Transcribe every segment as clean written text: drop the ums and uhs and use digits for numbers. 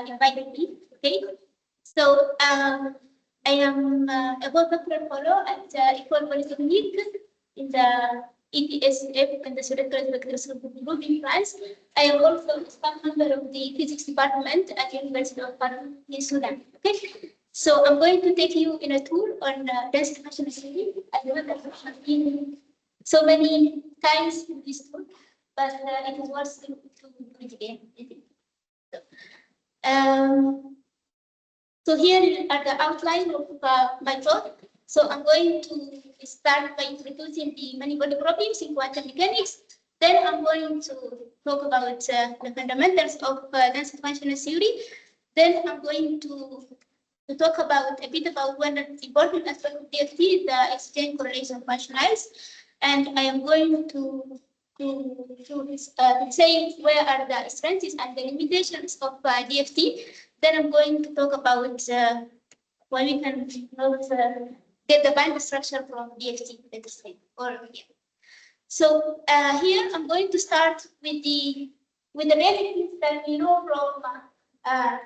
invited me. Okay, so I am a postdoctoral fellow at Ecole Polytechnique in the EPSF and the Theoretical Spectroscopy Group in France. I am also a staff member of the physics department at the University of Khartoum in Sudan. Okay, so I'm going to take you in a tour on density functional theory. I know that I have been so many times in this tour, but it is worth to do it again. So here are the outline of my talk. So I'm going to start by introducing the many-body problems in quantum mechanics. Then I'm going to talk about the fundamentals of density functional theory. Then I'm going to talk about a bit about one important aspect of DFT, the exchange correlation functionals. And I am going to say where are the strengths and the limitations of DFT. Then I'm going to talk about why we can get the band structure from DFT, let's say, or yeah. So here I'm going to start with the realities that we know from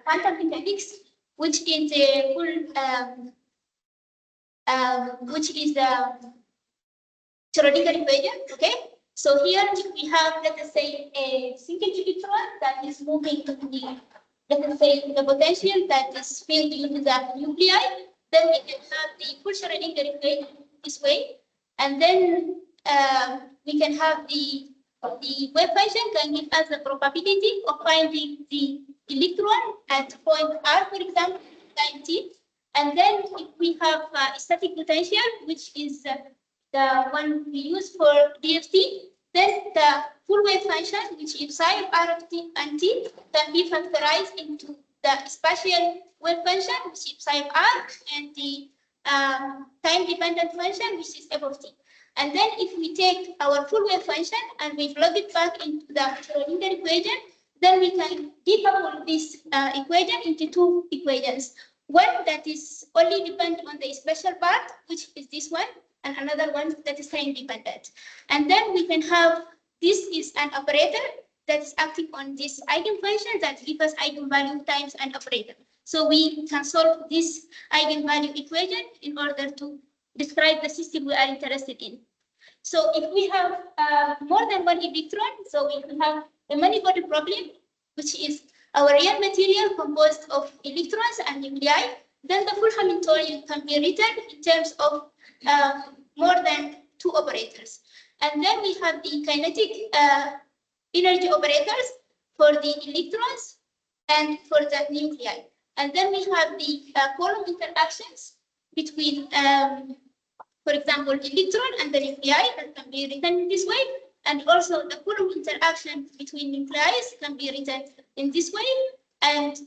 quantum mechanics, which is a full which is the Schrödinger equation. Okay. So here we have, let us say, a single electron that is moving to the, let us say, the potential that is filled into the nuclei. Then we can have the full Schrödinger equation this way, and then we can have the wave function can give us the probability of finding the electron at point R, for example, time t. And then if we have static potential, which is the one we use for DFT, then the full wave function, which is psi of R of t and t, can be factorized into the spatial wave function, which is psi of R, and the time-dependent function, which is f of t. And then if we take our full wave function and we plug it back into the Schrödinger equation, then we can decouple this equation into two equations. One that is only dependent on the spatial part, which is this one, and another one that is time dependent. And then we can have, this is an operator that is acting on this eigenfunction that gives us eigenvalue times an operator. So we can solve this eigenvalue equation in order to describe the system we are interested in. So if we have more than one electron, so we can have a many-body problem, which is our real material composed of electrons and nuclei, then the full Hamiltonian can be written in terms of more than two operators. And then we have the kinetic energy operators for the electrons and for the nuclei. And then we have the Coulomb interactions between, for example, electron and the nuclei that can be written in this way. And also the Coulomb interaction between nuclei can be written in this way. And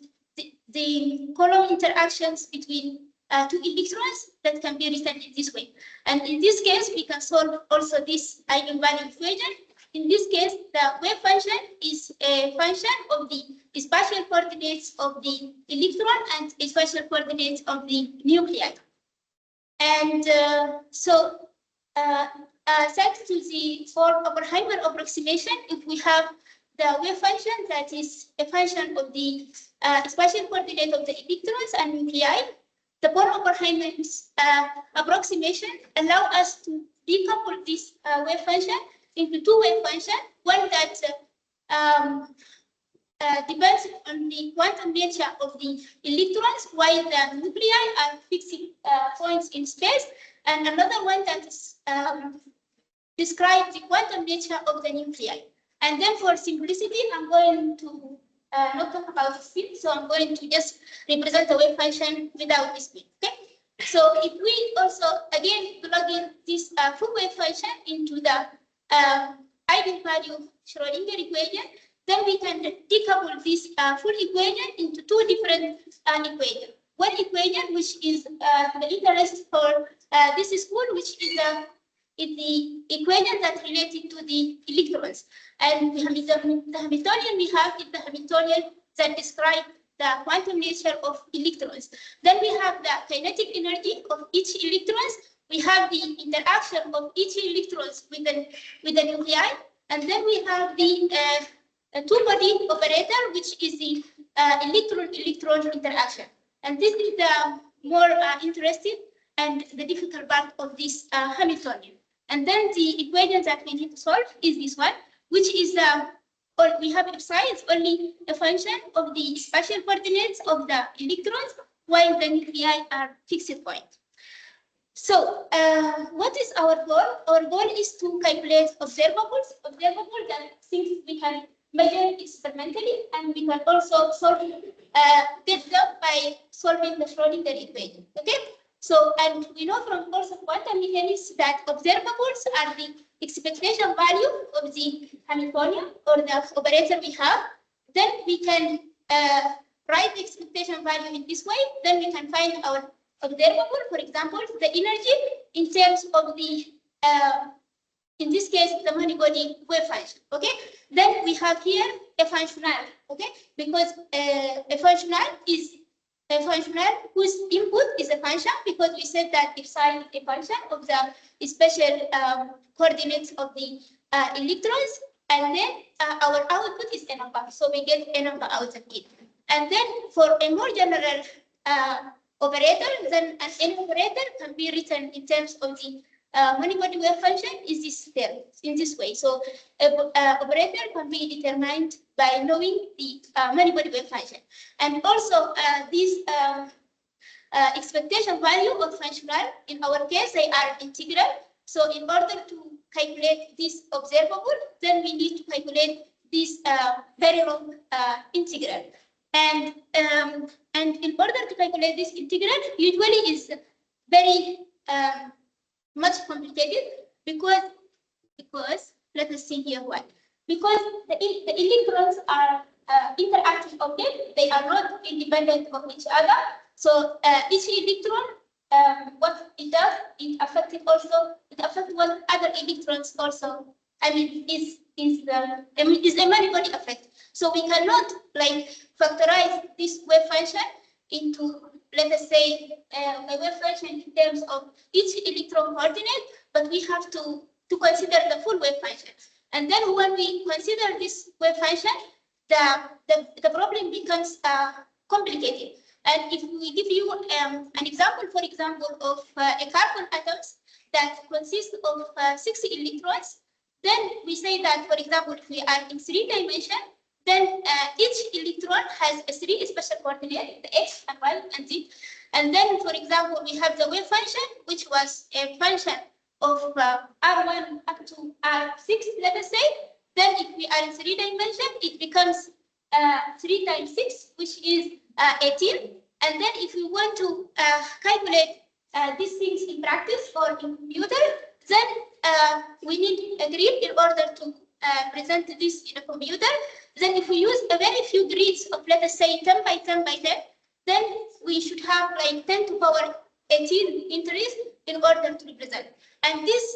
the Coulomb interactions between two electrons that can be written in this way. And in this case, we can solve also this eigenvalue equation. In this case, the wave function is a function of the spatial coordinates of the electron and spatial coordinates of the nuclei. And thanks to the Oppenheimer approximation, if we have the wave function that is a function of the spatial coordinate of the electrons and nuclei, the Oppenheimer approximation allows us to decouple this wave function into two wave functions, one that depends on the quantum nature of the electrons, while the nuclei are fixed points in space, and another one that is describes the quantum nature of the nuclei. And then for simplicity, I'm going to not talk about spin, so I'm going to just represent the wave function without the spin. Okay. So if we also again plug in this full wave function into the eigenvalue Schrödinger equation, then we can decouple this full equation into two different equations. One equation, which is the interest for this school, which is the equation that related to the electrons. And the Hamiltonian we have is the Hamiltonian that describes the quantum nature of electrons. Then we have the kinetic energy of each electrons. We have the interaction of each electrons with the nuclei, and then we have the two-body operator, which is the electron-electron interaction. And this is the more interesting and the difficult part of this Hamiltonian. And then the equation that we need to solve is this one, which is we have besides only a function of the spatial coordinates of the electrons, while the nuclei are fixed point. So what is our goal? Our goal is to calculate observables that things we can measure experimentally, and we can also solve get them by solving the Schrodinger equation. Okay. So, and we know from course of quantum mechanics that observables are the expectation value of the Hamiltonian or the operator we have. Then we can write the expectation value in this way. Then we can find our observable, for example, the energy in terms of the, in this case, the many-body wave function. Okay. Then we have here a functional. Okay, because a functional is a functional whose input is a function, because we said that if psi is a function of the special coordinates of the electrons, and then our output is a number. So we get a number out of it. And then for a more general operator, then an operator can be written in terms of the many-body wave function is this term in this way. So operator can be determined by knowing the many-body wave function. And also this expectation value of functional, in our case, they are integral. So in order to calculate this observable, then we need to calculate this very long integral. And in order to calculate this integral, usually is very much complicated because let us see here why. Because the electrons are interacting objects, they are not independent of each other. So each electron, what it does, it affects what other electrons also. I mean, is a many-body effect. So we cannot like factorize this wave function into, let us say, a wave function in terms of each electron coordinate, but we have to consider the full wave function. And then when we consider this wave function, the problem becomes complicated. And if we give you an example, for example, of a carbon atoms that consist of 60 electrons, then we say that, for example, if we are in 3 dimensions, then each electron has a 3 special coordinates, the x and y and z. And then, for example, we have the wave function, which was a function of R1 up to R6, let us say. Then if we are in 3 dimensions, it becomes 3 times 6, which is 18. And then if we want to calculate these things in practice or in computer, then we need a grid in order to present this in a computer. Then if we use a very few grids of, let us say, 10 by 10 by 10, then we should have like 10 to power 18 entries in order to represent. And this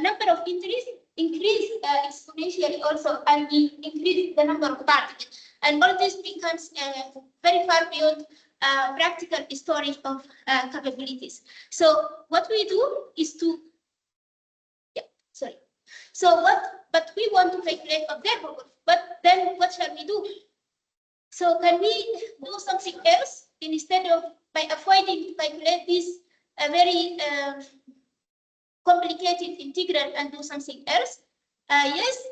number of entries increase exponentially also, and we increase the number of particles. And all this becomes very far beyond practical storage of capabilities. So what we do is to, but we want to calculate observable. But then what shall we do? So can we do something else instead of by avoiding to calculate this very complicated integral and do something else? Yes.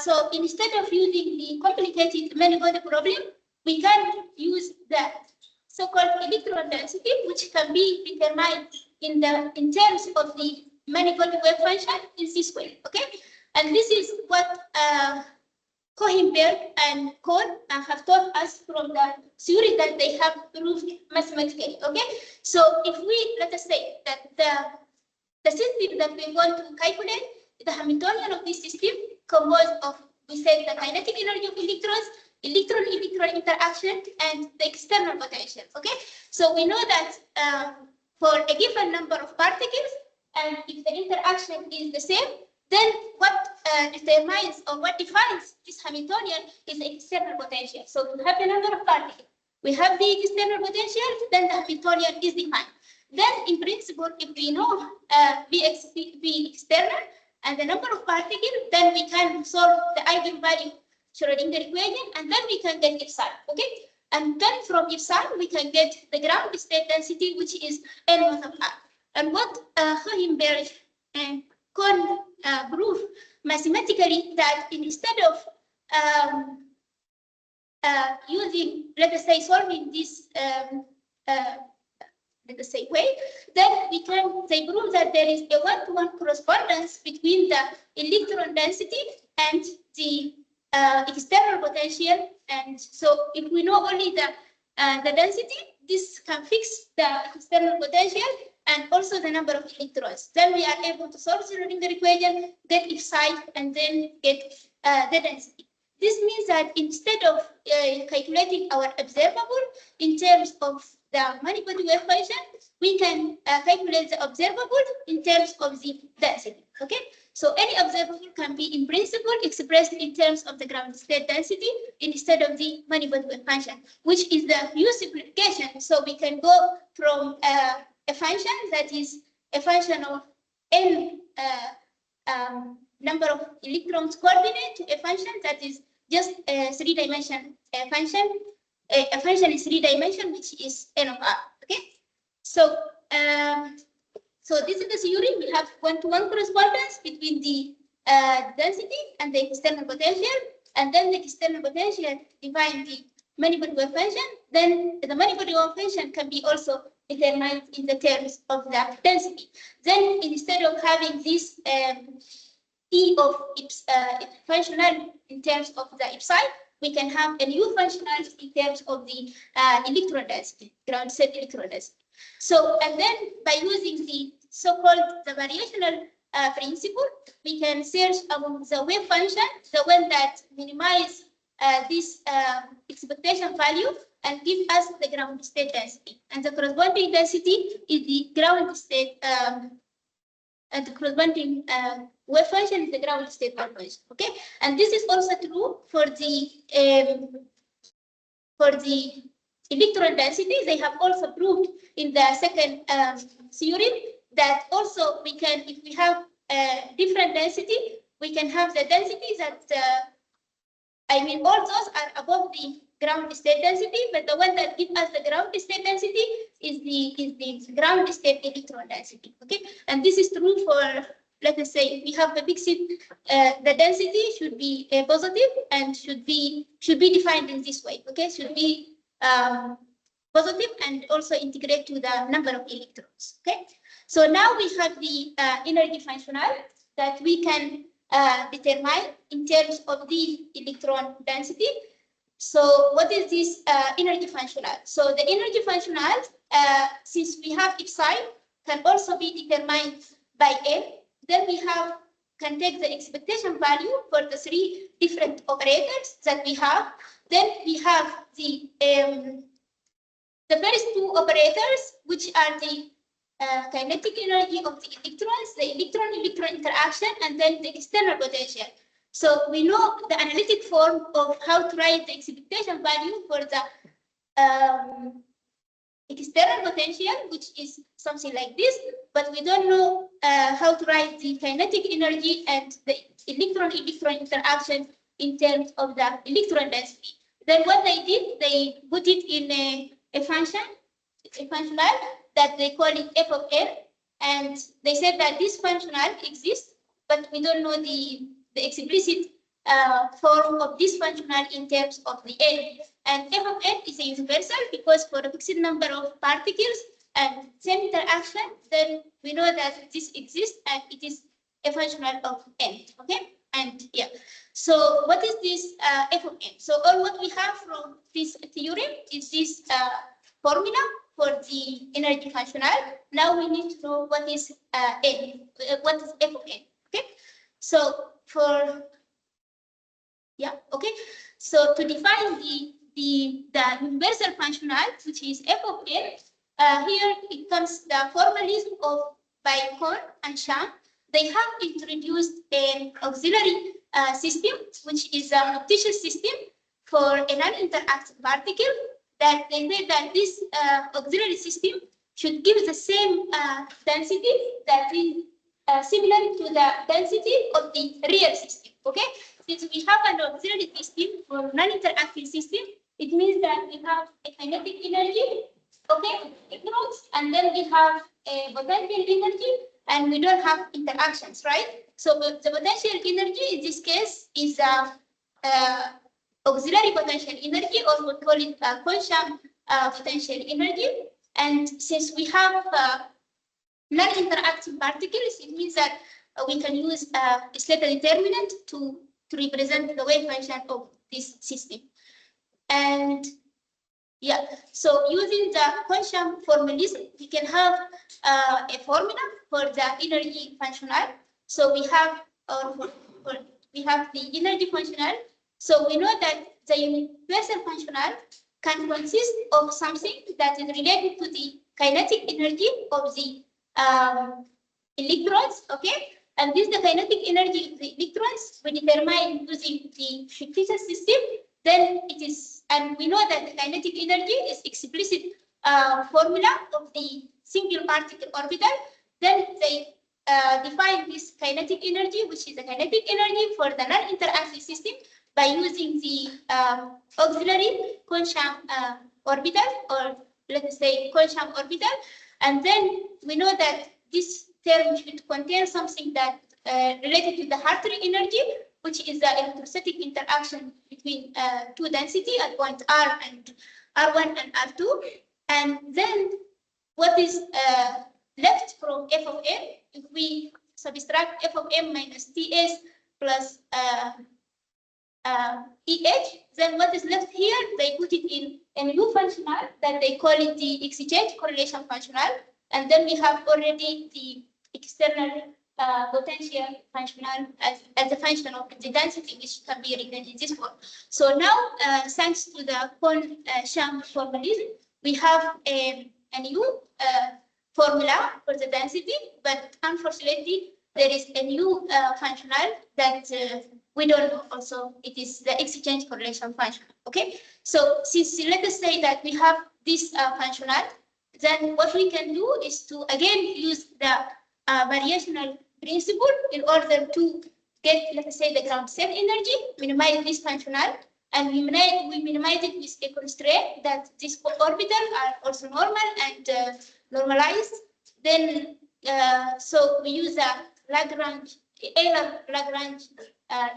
So instead of using the complicated many-body problem, we can use the so-called electron density, which can be determined in terms of the many-body wave function in this way. Okay, and this is what Kohenberg and Kohn have taught us from the theory that they have proved mathematically. Okay, so if we, let us say that the system that we want to calculate, the Hamiltonian of this system composed of, we said, the kinetic energy of electrons, electron-electron interaction, and the external potential. Okay, so we know that for a given number of particles, and if the interaction is the same, then what determines or what defines this Hamiltonian is the external potential. So to have the number of particles, we have the external potential, then the Hamiltonian is defined. Then in principle, if we know V external and the number of particles, then we can solve the eigenvalue Schrodinger equation, and then we can get psi. Okay, and then from psi we can get the ground state density, which is N of R. And what Hohenberg and Kohn prove mathematically, that instead of using, let us say, solving this let us say way, then they prove that there is a one-to-one correspondence between the electron density and the external potential. And so if we know only the density, this can fix the external potential and also the number of electrons. Then we are able to solve the Schrodinger equation, get psi, and then get the density. This means that instead of calculating our observable in terms of the many-body wave function, we can calculate the observable in terms of the density. Okay, so any observable can be in principle expressed in terms of the ground state density instead of the many-body wave function, which is the new simplification. So we can go from a function that is a function of n number of electrons coordinate to a function that is just a three-dimension function. A function is three-dimension, which is N of R. Okay, so so this is the theory. We have one-to-one correspondence between the density and the external potential, and then the external potential define the many-body wave function. Then the many-body wave function can be also determined in the terms of the density. Then instead of having this E of functional in terms of the psi, we can have a new functional in terms of the electron density, ground state electron density. So, and then by using the so-called the variational principle, we can search among the wave function, the one that minimize this expectation value and give us the ground state density. And the corresponding density is the ground state, and the corresponding wave function is the ground state wave function. Okay, and this is also true for the electron density. They have also proved in the second theorem that also we can, if we have a different density, we can have the density that I mean, all those are above the ground state density, but the one that gives us the ground state density is the ground state electron density. Okay, and this is true for, let us say, if we have a big set, the density should be positive and should be defined in this way. Okay, should be positive and also integrate to the number of electrons. Okay, so now we have the energy functional that we can determine in terms of the electron density. So what is this energy functional? So the energy functional, since we have psi, can also be determined by N. Then we can take the expectation value for the three different operators that we have. Then we have the first two operators, which are the kinetic energy of the electrons, the electron-electron interaction, and then the external potential. So we know the analytic form of how to write the expectation value for the external potential, which is something like this, but we don't know how to write the kinetic energy and the electron-electron interaction in terms of the electron density. Then what they did, they put it in a function, a functional that they call it f of n, and they said that this functional exists, but we don't know the explicit form of this functional in terms of the n. And f of n is a universal because for a fixed number of particles and same interaction, then we know that this exists and it is a functional of n. Okay, and yeah. So what is this f of n? So all what we have from this theorem is this formula for the energy functional. Now we need to know what is n, what is f of n. Okay, so for okay, so to define the universal functional, which is f of n, here it comes the formalism of by Kohn and Sham. They have introduced an auxiliary system, which is a noctitial system for a non-interactive particle. That they say that this auxiliary system should give the same density that is similar to the density of the real system. Okay, since we have an auxiliary system or non-interacting system, it means that we have a kinetic energy, okay, electrons, and then we have a potential energy, and we don't have interactions, right? So the potential energy in this case is auxiliary potential energy, or we call it quantum potential energy. And since we have non-interacting particles, it means that we can use a Slater determinant to represent the wave function of this system. And yeah, so using the quantum formalism, we can have a formula for the energy functional. So we have the energy functional. So we know that the universal functional can consist of something that is related to the kinetic energy of the electrons, okay? And this the kinetic energy of the electrons we determine using the fictitious system. Then it is, and we know that the kinetic energy is explicit formula of the single particle orbital. Then they define this kinetic energy, which is the kinetic energy for the non-interactive system, by using the auxiliary quantum orbital, or let us say quantum orbital. And then we know that this term should contain something that related to the Hartree energy, which is the electrostatic interaction between two density at point R and R1 and R2. And then what is left from f of m, if we subtract f of m minus Ts plus EH, then what is left here, they put it in a new functional that they call it the exchange correlation functional. And then we have already the external potential functional as a function of the density, which can be written in this form. So now, thanks to the quantum formalism, we have a new formula for the density, but unfortunately, there is a new functional that we don't know also. It is the exchange correlation function, okay? So since let us say that we have this functional, then what we can do is to again use the variational principle in order to get, let us say, the ground state energy, minimize this functional, and we minimize it with a constraint that these orbitals are also normal and normalized. Then, so we use a Lagrange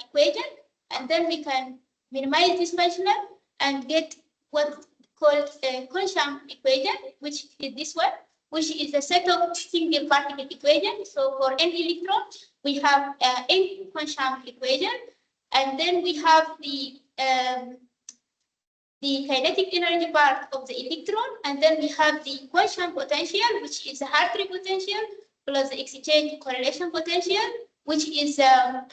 equation, and then we can minimize this functional and get what called a quantum equation, which is this one, which is a set of single particle equations. So for n electron, we have n quantum equation, and then we have the kinetic energy part of the electron, and then we have the quantum potential, which is the Hartree potential, plus the exchange correlation potential, which is the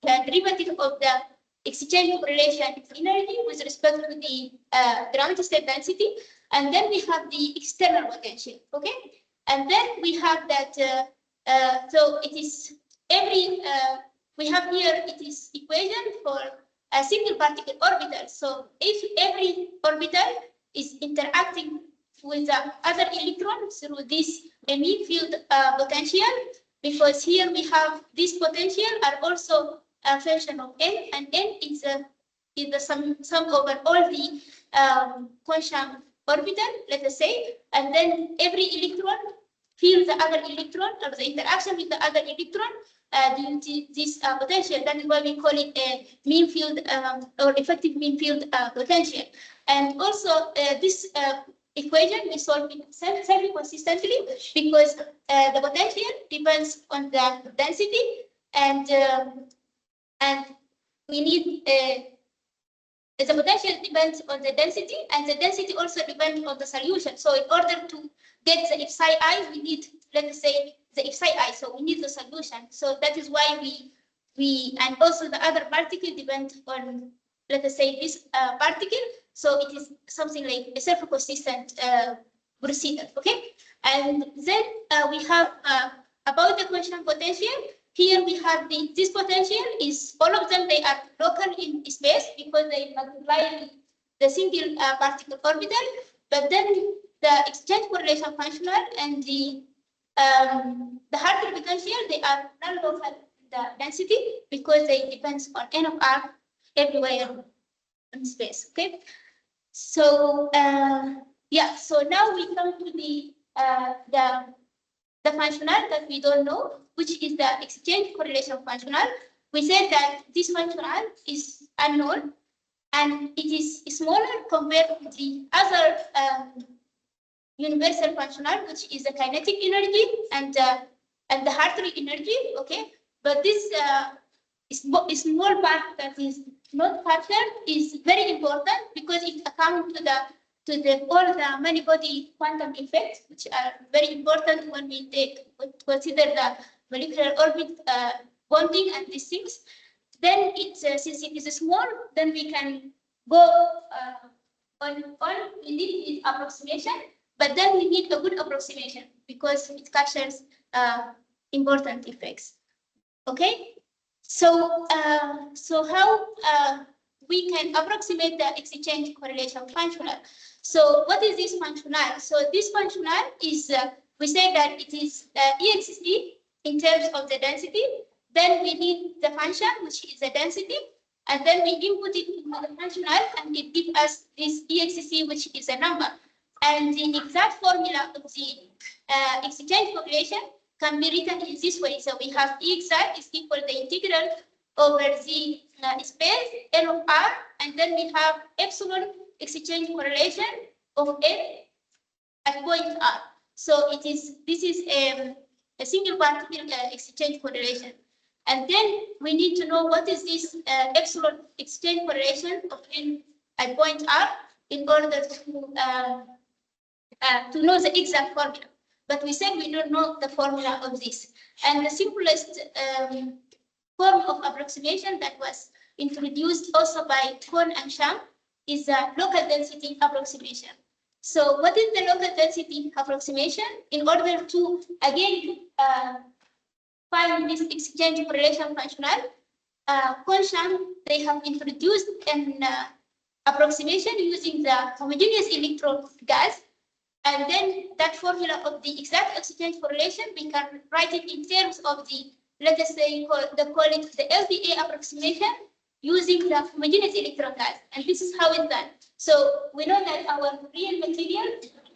derivative of the exchange correlation energy with respect to the ground state density. And then we have the external potential, okay? And then we have that, so it is every, we have here, it is equation for a single particle orbital. So if every orbital is interacting with the other electron through this mean field potential, because here we have this potential are also a function of n, and n is the sum over all the quantum orbital, let us say, and then every electron feels the other electron, or the interaction with the other electron due to this potential. That is why we call it a mean field or effective mean field potential. And also this equation we solve it semi-consistently, because the potential depends on the density, and we need the potential depends on the density, and the density also depends on the solution. So in order to get the psi I, we need, let us say, the psi I. So we need the solution. So that is why we and also the other particle depend on, let us say, this particle. So it is something like a self-consistent procedure. Okay, and then we have about the quantum potential. Here we have this potential is all of them, they are local in space because they multiply the single particle orbital, but then the exchange correlation functional and the Hartree potential, they are non-local the density because they depends on n of r everywhere in space. Okay, so yeah, so now we come to the functional that we don't know, which is the exchange correlation functional. We said that this functional is unknown and it is smaller compared to the other universal functional, which is the kinetic energy and the Hartree energy. Okay, but this small part that is not captured is very important because it accounts to all the many body quantum effects, which are very important when we consider the molecular orbit bonding and these things. Then since it is small, then we can go on. We need approximation, but then we need a good approximation because it captures important effects. Okay, so how we can approximate the exchange correlation functional. So what is this functional? So this functional is we say that it is EXC in terms of the density. Then we need the function, which is the density, and then we input it into the functional, and it gives us this EXC, which is a number. And the exact formula of the exchange correlation can be written in this way. So we have E exact is equal to the integral over the space N of R, and then we have epsilon exchange correlation of N at point R. So this is a single particle exchange correlation. And then we need to know what is this epsilon exchange correlation of N at point R in order to know the exact formula. But we said we don't know the formula of this. And the simplest form of approximation that was introduced also by Kohn and Sham is a local density approximation. So what is the local density approximation? In order to, again, find this exchange correlation functional, Kohn and Sham, they have introduced an approximation using the homogeneous electron gas. And then that formula of the exact exchange correlation, we can write it in terms of the, let us say, call it the LDA approximation using the homogeneous electron gas. And this is how it's done. So we know that our real material,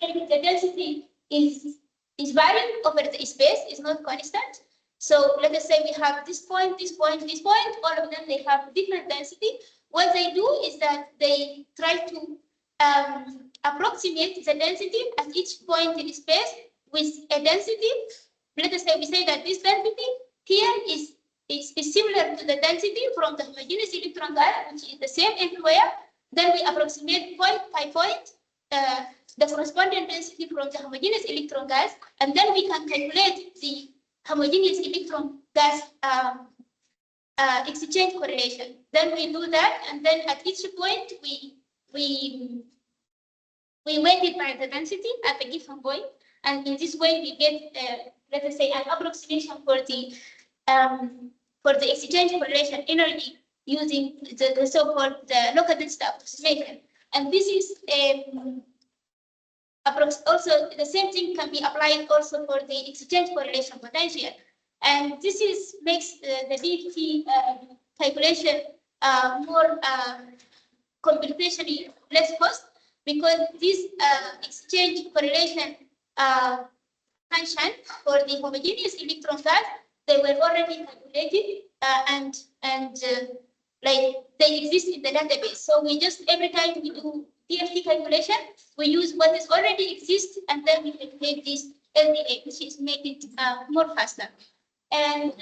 the density is varying over the space, is not constant. So let us say we have this point, this point, this point, all of them, they have different density. What they do is that they try to approximate the density at each point in space with a density. Let us say we say that this density here is similar to the density from the homogeneous electron gas, which is the same everywhere. Then we approximate point by point the corresponding density from the homogeneous electron gas, and then we can calculate the homogeneous electron gas exchange correlation. Then we do that, and then at each point we weight it by the density at a given point, and in this way we get, let us say, an approximation for the exchange correlation energy using the so-called local density approximation. And this is also the same thing can be applied also for the exchange correlation potential. And this makes the DFT calculation more computationally less cost, because this exchange correlation function for the homogeneous electron gas, they were already calculated and like they exist in the database. So we just, every time we do DFT calculation, we use what is already exists, and then we calculate this LDA, which is make it more faster. And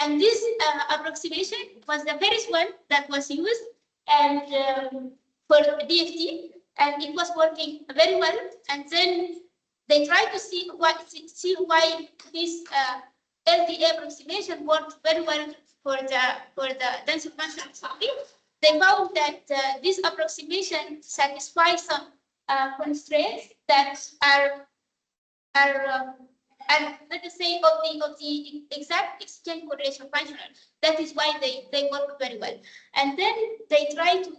and this approximation was the first one that was used and for DFT, and it was working very well. And then they tried to see why this LDA approximation worked very well for the density function study. They found that this approximation satisfies some constraints that are and let us say of the exact exchange correlation functional. That is why they work very well. And then they try to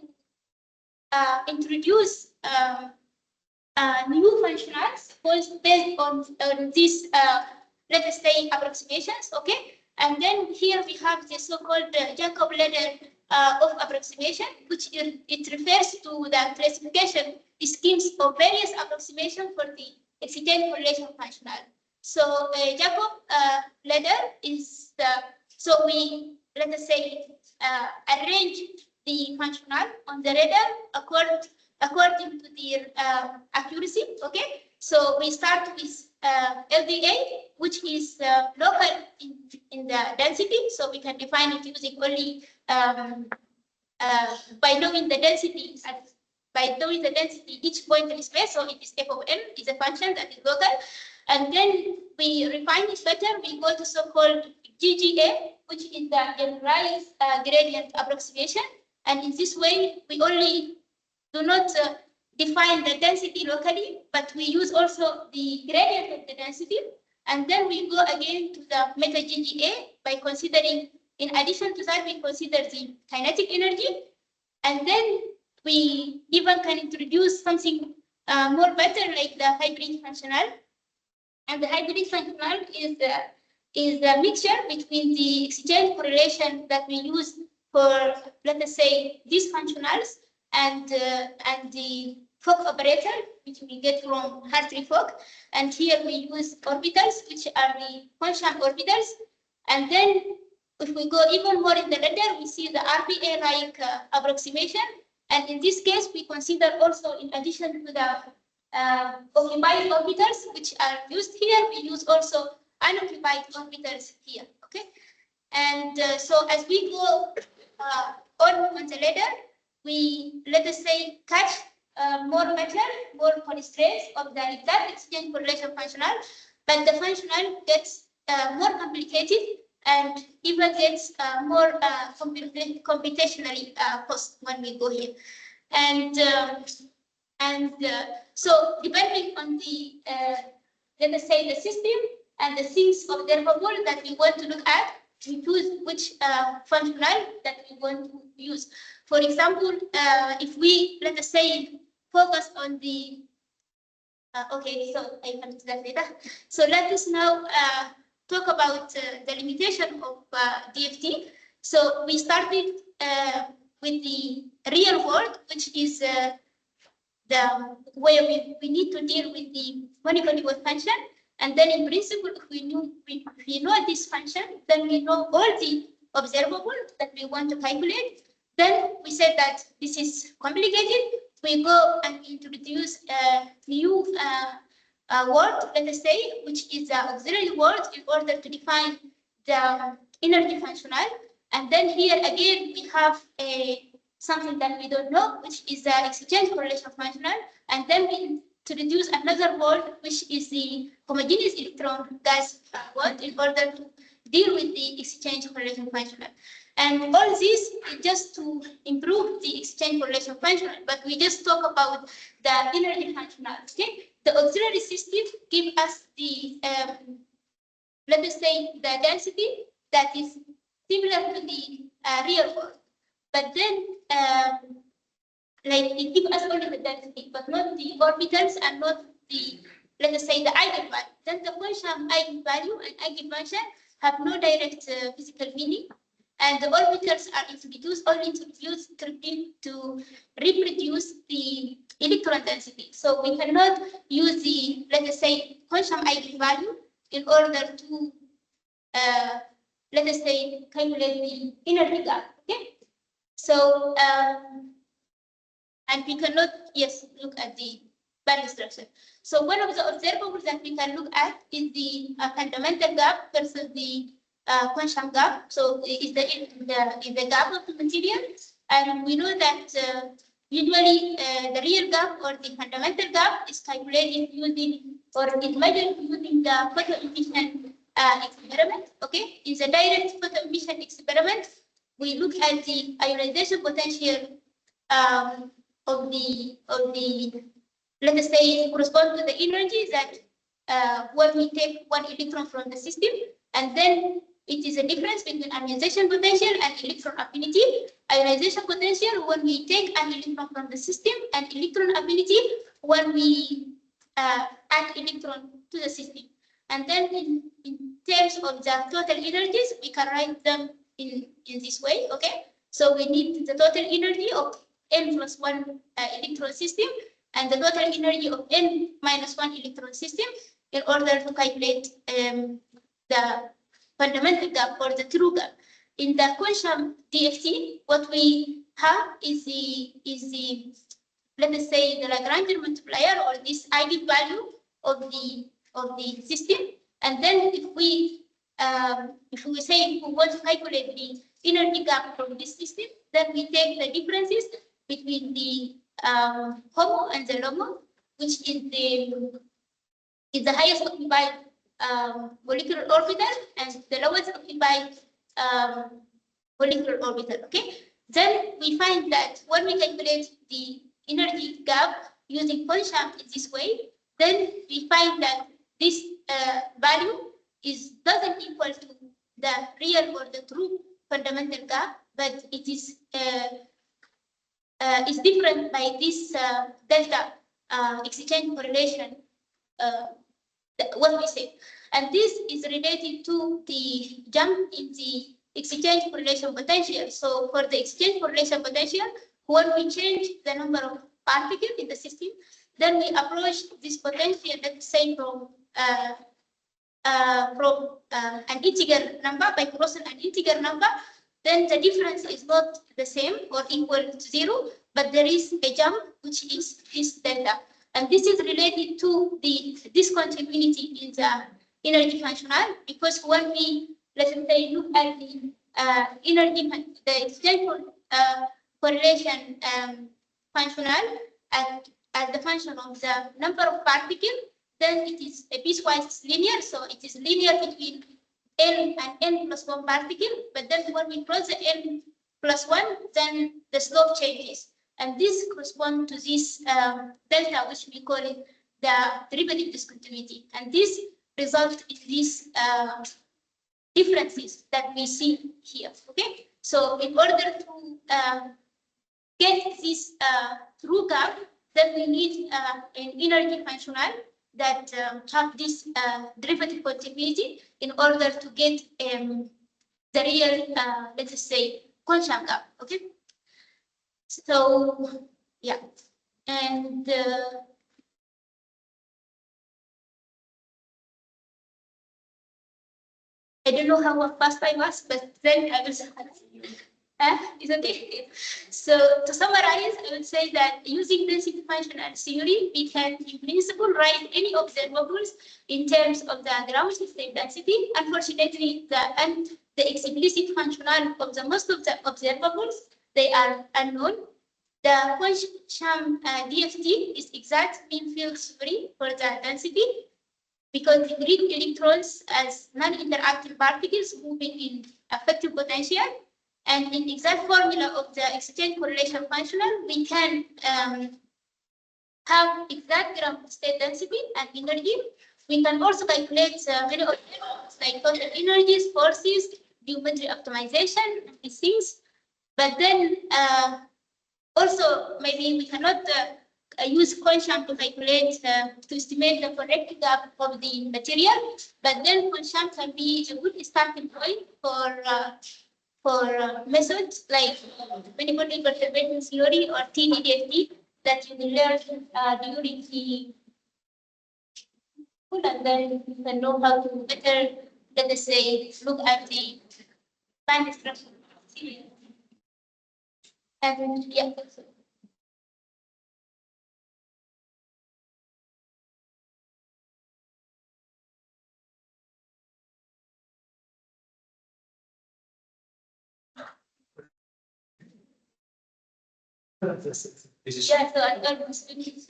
introduce new functionals based on this let us say, approximations, okay? And then here we have the so-called Jacob ladder of approximation, which it refers to the classification schemes of various approximation for the exchange correlation functional. So Jacob ladder is the, so we, let us say, arrange the functional on the radar according to their accuracy, okay? So we start with LDA, which is local in the density, so we can define it using only by knowing the density. By knowing the density, each point in space, so it is f of n is a function that is local, and then we refine it better. We go to so-called GGA, which is the generalized gradient approximation, and in this way we only do not define the density locally, but we use also the gradient of the density. And then we go again to the meta GGA by considering, in addition to that, we consider the kinetic energy. And then we even can introduce something more better like the hybrid functional. And the hybrid functional is the mixture between the exchange correlation that we use for, let us say, these functionals and the Fock operator, which we get from Hartree-Fock. And here we use orbitals, which are the Quansham orbitals. And then if we go even more in the ladder, we see the RPA-like approximation. And in this case, we consider also, in addition to the occupied orbitals, which are used here, we use also unoccupied orbitals here, okay? And so as we go on the ladder, we, let us say, catch more matter, more constraints of the exact exchange correlation functional, but the functional gets more complicated and even gets more computationally cost when we go here. And so depending on the, let us say, the system and the things observable that we want to look at, we choose which functional that we want to use. For example, if we, let us say, focus on the, okay, so I come to that later. So let us now talk about the limitation of DFT. So we started with the real world, which is the way we need to deal with the manifold function. And then in principle, if we know this function, then we know all the observable that we want to calculate. Then we said that this is complicated. We go and introduce a new word, let us say, which is the auxiliary word in order to define the energy functional. And then here again, we have something that we don't know, which is the exchange correlation functional. And then we introduce another word, which is the homogeneous electron gas word in order to deal with the exchange correlation functional. And all this is just to improve the exchange correlation functional, but we just talk about the energy functional, okay? The auxiliary system give us the, let us say, the density that is similar to the real world. But then, like, it gives us only the density, but not the orbitals and not the, let us say, the eigenvalue. Then the Quansham eigenvalue and eigenfunction have no direct physical meaning. And the orbitals are introduced only to reproduce the electron density. So we cannot use the, let us say, Quansham eigenvalue in order to, let us say, calculate the energy gap. Okay. So, and we cannot, yes, look at the band structure. So one of the observables that we can look at is the fundamental gap versus the Quansham gap. So is the gap of the material, and we know that usually the real gap or the fundamental gap is calculated using or is measured using the photoemission experiment. Okay, in the direct photoemission experiment, we look at the ionization potential of the let us say correspond to the energy that when we take one electron from the system, and then it is a difference between ionization potential and electron affinity. Ionization potential when we take an electron from the system, and electron affinity when we add electron to the system. And then in terms of the total energies, we can write them in this way, okay? So we need the total energy of n plus 1 electron system and the total energy of n minus 1 electron system in order to calculate the fundamental gap or the true gap. In the quantum DFT, what we have is the let us say the Lagrangian multiplier or this eigenvalue of the system. And then if we say we want to calculate the energy gap from this system, then we take the differences between the HOMO and the LOMO, which is the highest occupied molecular orbital and the lowest occupied molecular orbital. Okay. Then we find that when we calculate the energy gap using Folsham in this way, then we find that this value doesn't equal to the real or the true fundamental gap, but it is different by this delta exchange correlation, what we say. And this is related to the jump in the exchange correlation potential. So for the exchange correlation potential, when we change the number of particles in the system, then we approach this potential, let's say from an integer number by crossing an integer number, then the difference is not the same or equal to 0, but there is a jump which is this delta. And this is related to the discontinuity in the energy functional, because when we, let's say, look at the the exchange correlation functional as the function of the number of particles, then it is a piecewise linear. So it is linear between n and n plus 1 particle. But then when we cross the n plus 1, then the slope changes. And this corresponds to this delta, which we call it the derivative discontinuity. And this results in these differences that we see here. Okay. So in order to get this true gap, then we need an energy functional that have this derivative continuity in order to get the real, let us say, quantum gap. Okay. So yeah, and I don't know how fast I was, but then I will. It's okay. So to summarize, I would say that using density functional theory, we can in principle write any observables in terms of the ground system density. Unfortunately, the explicit functional of the most of the observables, they are unknown. The quantum DFT is exact mean field theory for the density, because we treat electrons as non-interacting particles moving in effective potential. And in exact formula of the exchange correlation functional, we can have exact ground state density and energy. We can also calculate many observables like total energies, forces, geometry optimization, and these things. But then also maybe we cannot use quantum to calculate, to estimate the correct gap of the material. But then quantum can be a good starting point for methods like manifold perturbation theory or TDFT that you will learn during the school, and then you can know how to better, let us say, look at the band structure. And yeah, so. Yeah, so I almost finished.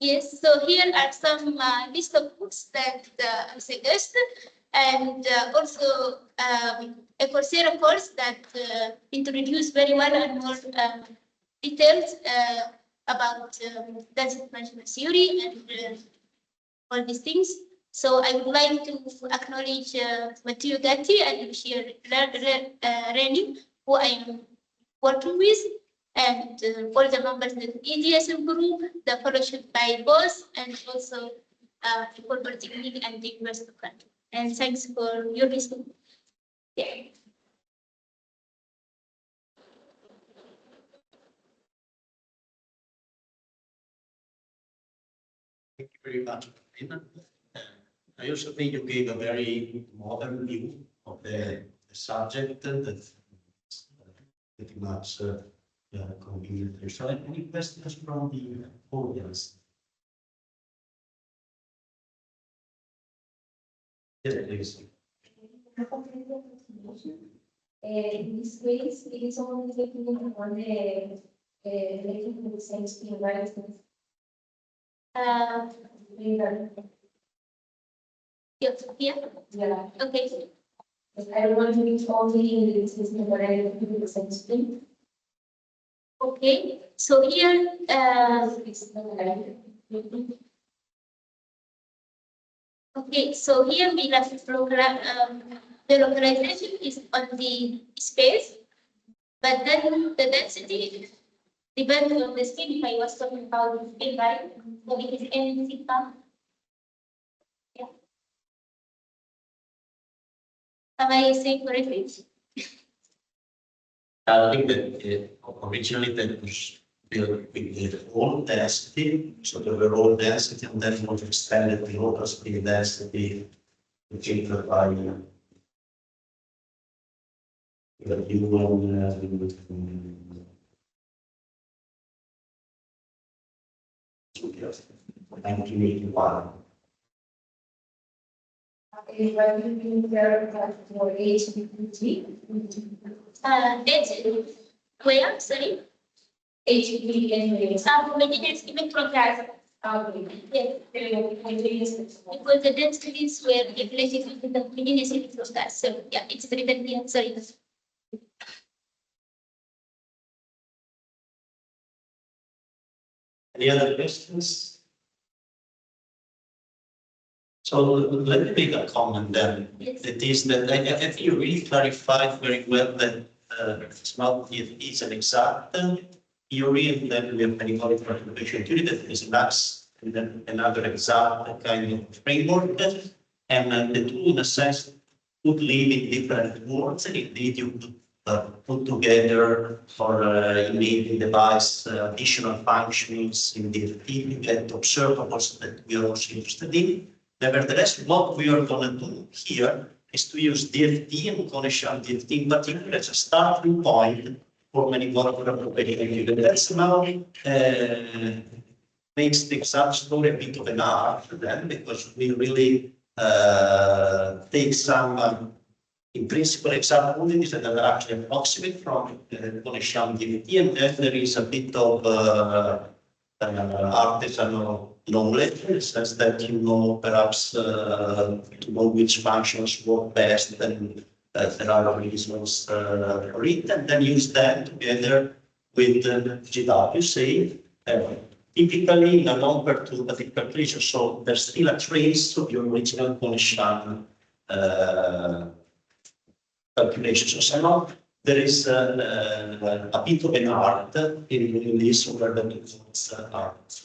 Yes, so here are some list of books that I suggest, and also a Coursera course that introduced very well and more details about density management theory and all these things. So I would like to acknowledge Matteo Gatti and Lucia Reni, who I am working with, and all the members of the EDSM group, the fellowship by boss, and also for participating and the rest of the country. And thanks for your listening. Yeah. Thank you very much, Marina. I also think you gave a very modern view of the subject that's pretty much convenient. So, any questions from the audience? Yes, please. In this case, it is only taking on the related to the same speed, right? Yeah. Okay. I don't want to reach only in the system related to the same speed. Okay. So here, okay. So here we have program. The localization is on the space, but then the density depends on the speed. If I was talking about the speed, right? So it is n sigma. Yeah. Am I saying correctly? I think that originally that was built with the raw density, so the raw density, and then was expanded the local speed density, which is by the human. 1981. Where? Sorry. Maintenance given from gas. Yes. Because the densities were calculated with the maintenance given from gas. So yeah, it's written here. Sorry. Any other questions? So let me make a comment then. Yes. It is that I think you really clarified very well that smart is an exact theory, and then we have many information theory that is max, and then another exact kind of framework. And the two, in a sense, could live in different worlds. Indeed, you could put together for enabling device additional functions in the team. You get observables that we are also interested in. Nevertheless, what we are going to do here is to use DFT and Cone-Sham DFT in particular as a starting point for many more applications. That's now makes the exact story a bit of an art then, because we really take some in principle exact quantities that are actually approximate from Cone-Sham DFT, and then there is a bit of artisanal knowledge, in the sense that you know perhaps to know which functions work best, and there are reasons for it, and then use them together with GW, say, typically in a non-perturbative calculation. So there's still a trace of your original Cone-Sham calculation. So somehow there is a bit of an art in this, where the art.